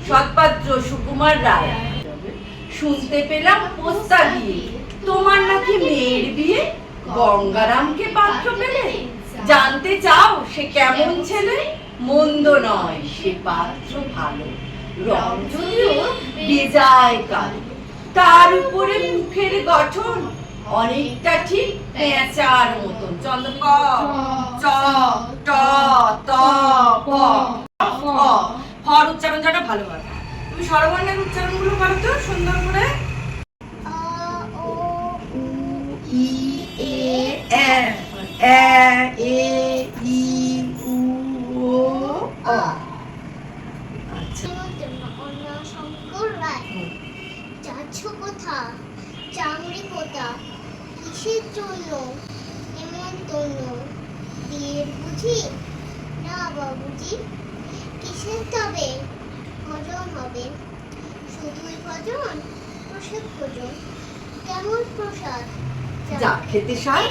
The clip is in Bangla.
সৎপাত্র সুকুমার রায়। শুনতে পেলাম পোস্তা দিয়ে তোমার নাকি মেয়ের বিয়ে, গঙ্গারামকে পাত্র পেলে। জানতে চাও সে কেমন ছেলে? মন্দ নয় সে পাত্র ভালো, রং যদিও বেজায় কালো। তার উপরে মুখের গঠন অনেকটা ঠিক পেঁচার মতন। চন্দ্র ক চ ট ত প ফর উচ্চারণটা ভালো হয়। তুমি স্বরবর্ণের উচ্চারণগুলো করো তো সুন্দর করে। আ ও উ ই এ এ এ এ ই উ ও অ। আচ্ছা, অন্য শঙ্কর রায়। যাচ্ছ কোথা চামড়ি কোথা, কিসের জন্য এমন তন্য? বিয়ের বুঝি? না বাবুজি, কিসের তবে ভজন হবে? শুধুই ভজন, প্রসাদ ভোজন। কেমন প্রসাদ? যা খেতে সার